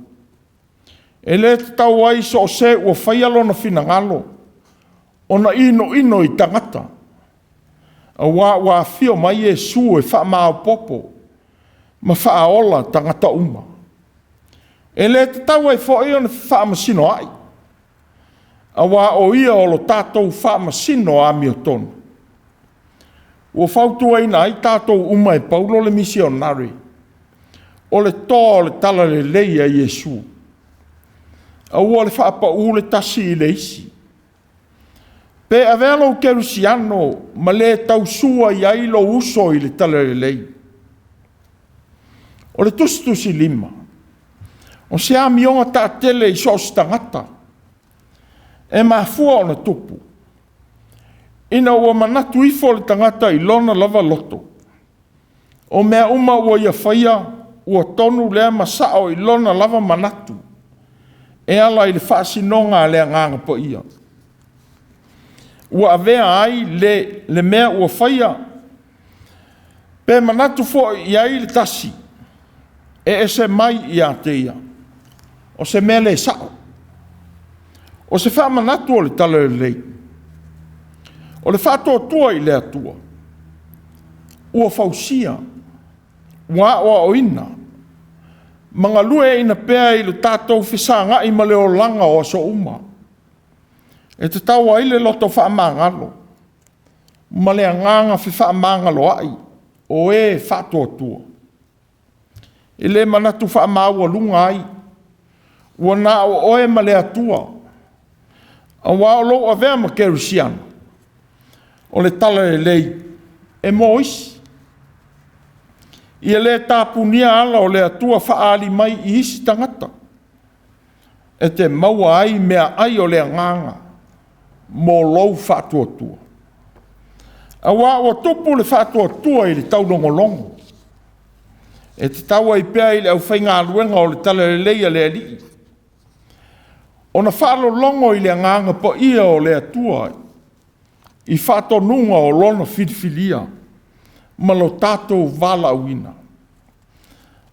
E le tau ai so se ua whaia lona finangalo. Ona ino i tangata. A wa fio mai e su e wha maa popo. Ma wha ola tangata uma. E le te tau ai fo i ona fefa'amasinoa'i. A wa o ia o lo tatou fa'amasino a mio tonu. Ua whautu ai nai tatou uma e paulo le misionari. O le tō o le tala lelei a Iesu. A ua le whaapau le tasi i le isi. Pe avelo o kerisiano ma le tausuai ai lo uso i le tala lelei. O le tusi lima. O se a mionga ta tele i sos tangata. E mafua o na tupu. Ina ua manatu ifo le tangata i lona lava loto. O mea uma ua ia whaia ua tonu lea masao i lona lava manatu. E ala i le whaasinonga lea nganga po ia. Ua avea ai le mea ua whaia. Pe manatu fo i ai le tasi. E se mai i a te ia. O se mea le sao. O se wha manatu o le tala lelei. O le wha tua i le atua. Ua fausia. Ua o ina. Manga lue ina pea i le tatou whisanga i ma leo langa o aso uma. E te tau ai le loto wha mangalo. Ma le anganga wha mangalo ai. O e wha tua. E le manatu wha maua lunga ai. Ua na o oe ma le atua. A wao lo a vea ma kerisiano. O le tala lelei. E mois. Ia le tāpunia ala o le atua whaali mai i isi tangata. E te maua ai mea ai o le nganga. Mo lou whātua. A wao tupu le whātua i le taunongolongo. E te taua I pēa I le au whainga luenga o le Tala Lelei a le ali. O na whaalo longo I le nganga po ia o le Atua. I whato nunga o lona whiriwhiria. Ma lo tatou vala uina.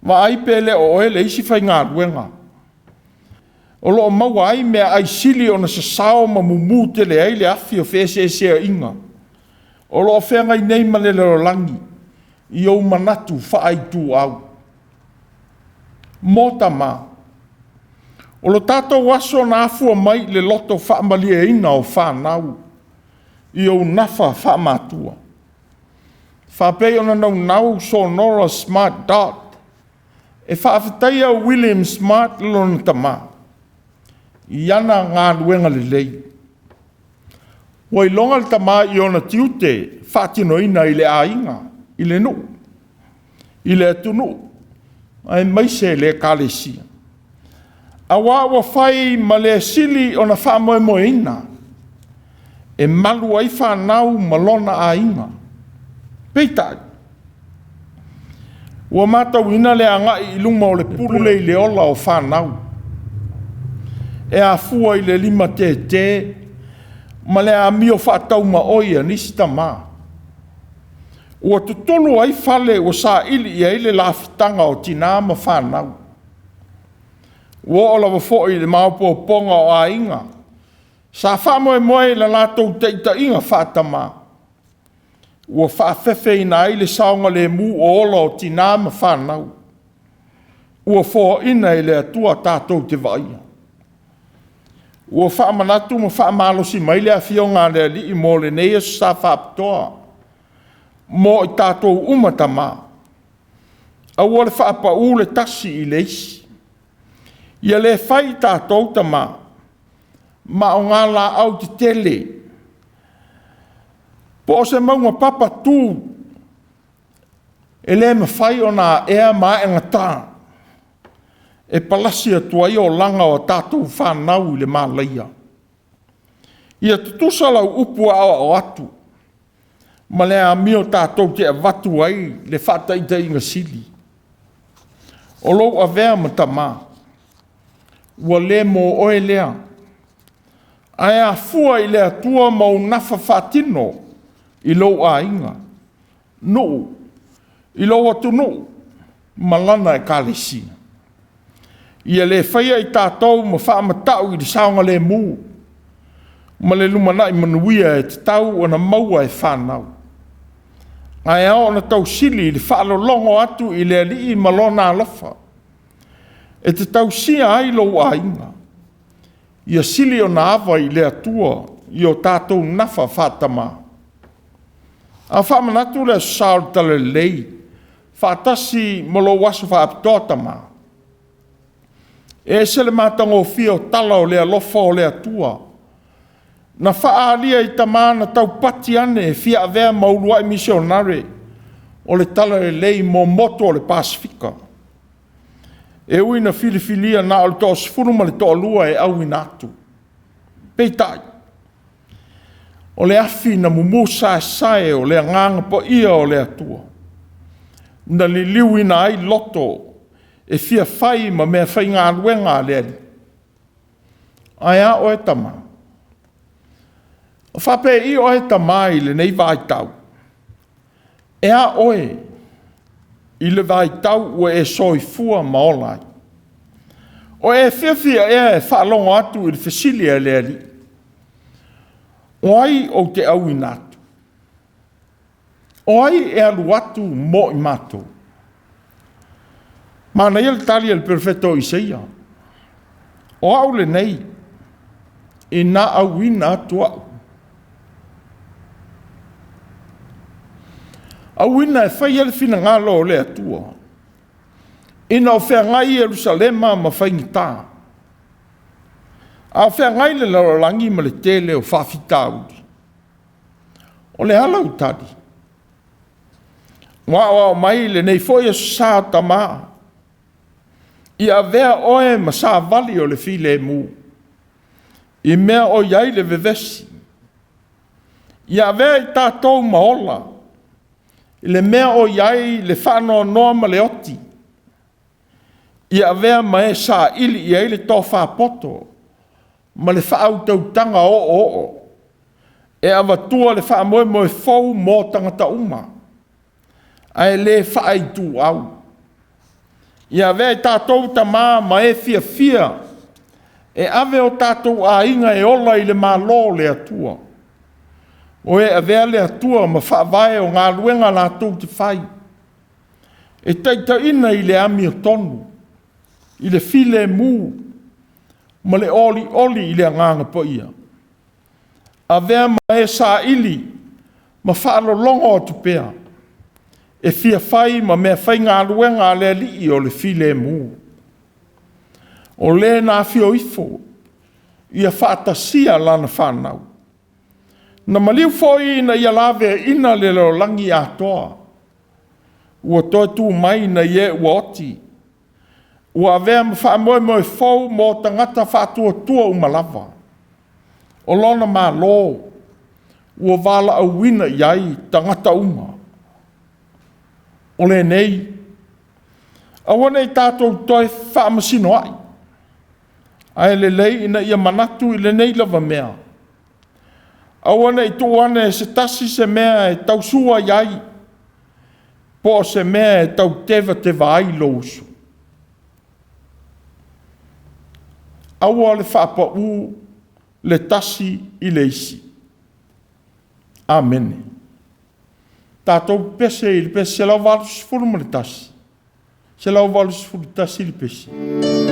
Ma ai pele o ele isi whainga luenga. O lo maua ai mea ai sili o na sasao ma mumu te le ai le afi o whesesea inga. O lo whenga I nei ma le lero langi. I au manatu whaaitu au. Mō Tamā. O lo tatou aso na afua mai le loto whaamalia ina o whanau. I au nafa whaamatua. Whapei ona nau sonora smart dot. E whaafetaia William Smart lona Tamā. I ana ngā luenga lelei. Wai longa le Tamā I ona tiute whaatinoina I le ainga. I le nu. I le atunu. Ai maise le kālesia. A wa whai ma le sili o na whaamoemoeina. E malu ai whanau ma lona ainga. Peitai. Ua mātau ina le angai I lunga o le pule I le ola o whanau. E a fua I le lima te, ma le a mio whaatau ma oia nisi Tamā. Ua tutolu ai fale o sa ili I le lafitanga o tina ma whanau. Ua ola wa fōi le maupo ponga o a inga. Sa whamoe le lātou teita inga whātama. Ua whaafefe ina ai le saonga le mu o ola o tina ma whanau. Ua fō ina I le atua tautevateva. Ua whaamanatu ma whaamalosi mai le awhionga le li I mō lenei Aso Sā whaapatoa. Mō I tatou uma Tamā. Aua le whaapau le tasi I leisi. Ia le whai tatou Tamā. Ma o ngā la au te tele. Po se maunga papa tū. E le me whai o nā ea ma e ngatā. E palasi atua I o langa o tatou whanau I le mālaia. Ia tutusa lau upua o atu. Ma le a mio tātou te avatu ai le whataita inga sili. O lou a vea ma Tamā. Ua le mō oe lea. Ai a fua I le atua mau nafa whatino I lou a inga. Nuu. I lou atu nuu. Malana e kālesi. Ia le whaia I tātou ma whaamatau I le saonga le mū. Ma le lumana I manuia e te tau o na maua e whanau. Ai ao na tau sili le whaalolongo atu I le alii ma lona alofa. E te tau sia ai lou a inga. Ia sili o na awa I le atua I o tātou nafa whātama. A whaamanatu le Aso Sā o Tala Lelei. Whaatasi mo lo waso whaapitoa Tamā. E se le mātango fia o tala o le alofa o le atua. Na whaalia I Tamā na tau pati ane e fia avea maulua I misionare o le Tala Lelei mo moto o le Pasifika. E ui na filifilia na o le toa sifuru ma le toa lua e au inatu. Peitai. O le afi na mumu sae o le nganga po ia o le atua. Na li liu ina ai loto e fia whai ma mea whai ngā luenga le ali. Ai a oe Tamā. O whape I oe Tamā I lenei vai tau. E a oe I le vai tau ua e soifua maolai. O e whiawhia e whaalongo atu I le whesilia le ali. O ai o te au inatu. O ai e alu atu mo I mato. Mana ia le tali le perfeto Isaia. O au lenei. I na au ina atu au. Au ina e whai ele whina ngalo o le atua. Ina o whea ngai Jerusalema ma whaingita. A whea ngai le laurangi ma le tele o whawhitauri. O le hala utari. Wa o mai le nei foi Aso Sā Tamā. Ia vea oe ma sā vali o le file mu. I mea o iai le vevesi. Ia vea I tātou maola. I le mea o iai le whanoa noa ma le oti. Ia avea ma e sa ili ia ile tō whapoto. Ma le whautautanga o. E avatua le whaamoe moe fau mō tangata uma. Ai le whaaitu au. Ia avea i tātou Tamā ma e fia. E ave o tātou a inga e ola i le mālō le atua. O e avea le atua ma whaavae o ngā luenga lātou te whai. E taita ina i le ami o tonu. I le file mū. Ma le oli i le anganga po ia. Avea ma e sa ili. Ma whaalo longo o tupea. E fia whai ma mea whai ngā luenga le li o le file mū. O le nā fio ifo. Ia whaatasia lana whanau. Na maliu foi na ia lawe ina le lo langi atoa. Ua toi tū mai na ie ua oti. Ua avea ma whaamoe moe fau mō tangata whaatua tua umalava. O lona mā lō. Ua wala au wina iai tangata uma. O lenei. Awane i tātou toi fefa'amasinoa'i. Ai lelei ina ia manatu i lenei lava mea. Awane i tuane se tasi se mea e tausuai ai. Po se mea e tautevateva ai lousu. Aua le whaapa'u le tasi i le isi. Amen. Tātou pese i le pese se lau walu sifuru ma le tasi. Se lau walu sifuru tasi i le pese. Yeah.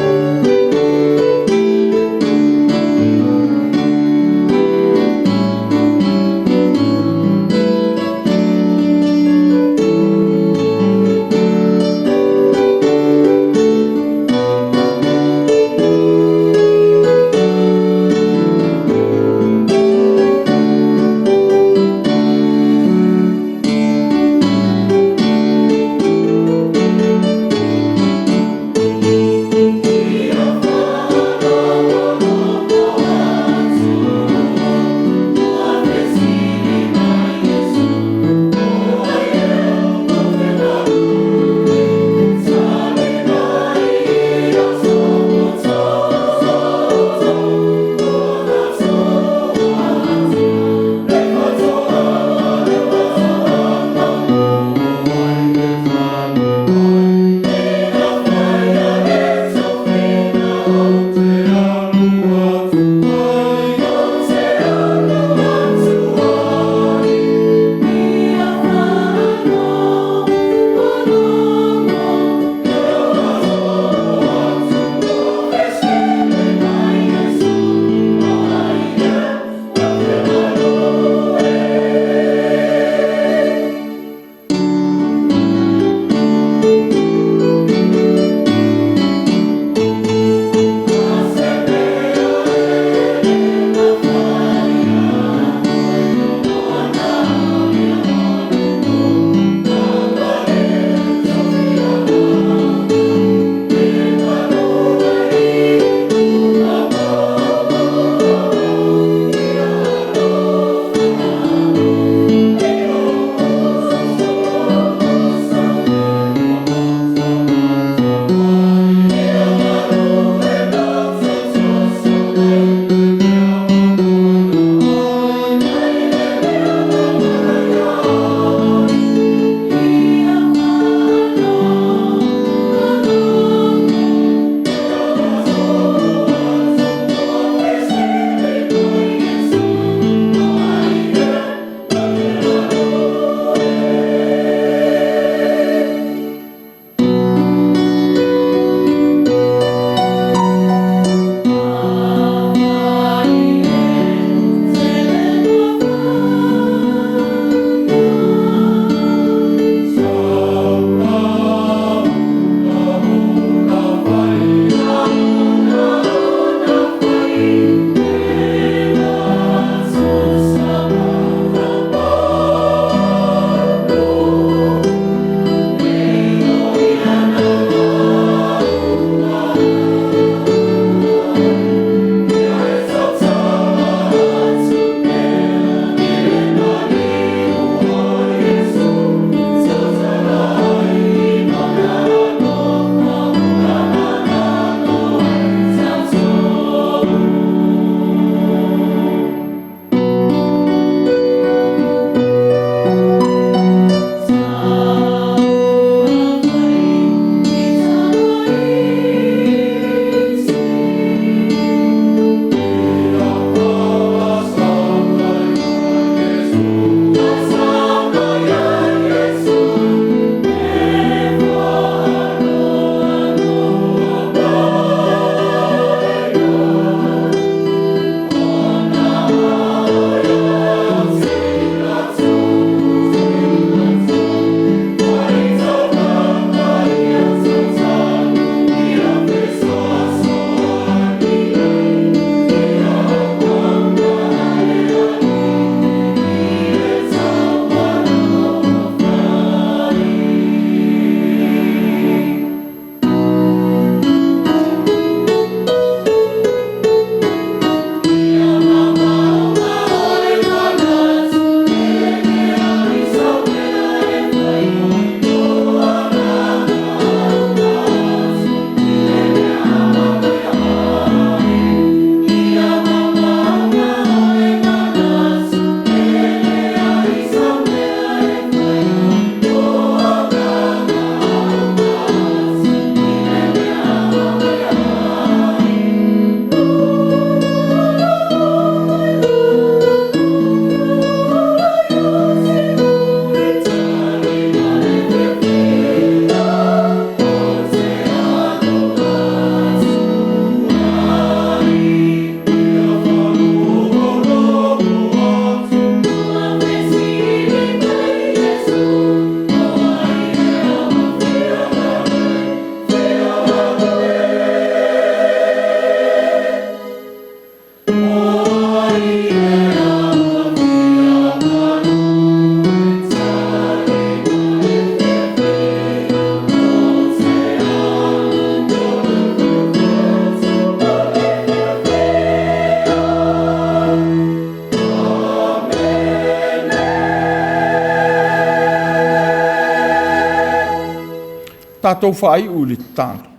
tātou whaai uli tāna.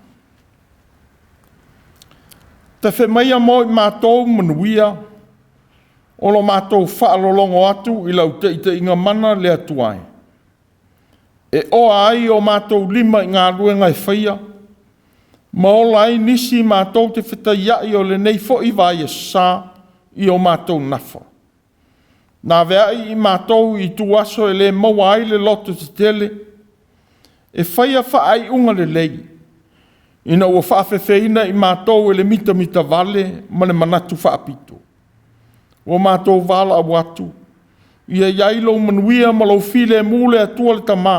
Te whe maia mo i mātou manuia, o lo mātou whaalolongo atu i lau te inga mana le atuai. E oa ai o mātou lima i ngā luenga e whaia, ma o lai nisi mātou te whetaiai o lenei fo i vai Aso Sā i o mātou nafa. Nā vea i mātou i tu aso e le maua ai le loto te tele, e whaia whaai unga lelei, ina ua whaafewheina i mātou e le mita vale ma le manatu whaapito. O mātou wala au atu, ia iailo manuia ma lau file mule atua le Tamā,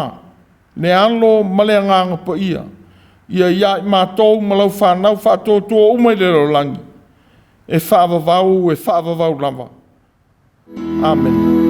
ne alo ma le anganga pa ia ia i mātou ma lau whanau whaatotua umai le rolangi, e whaavavau lava. Amen.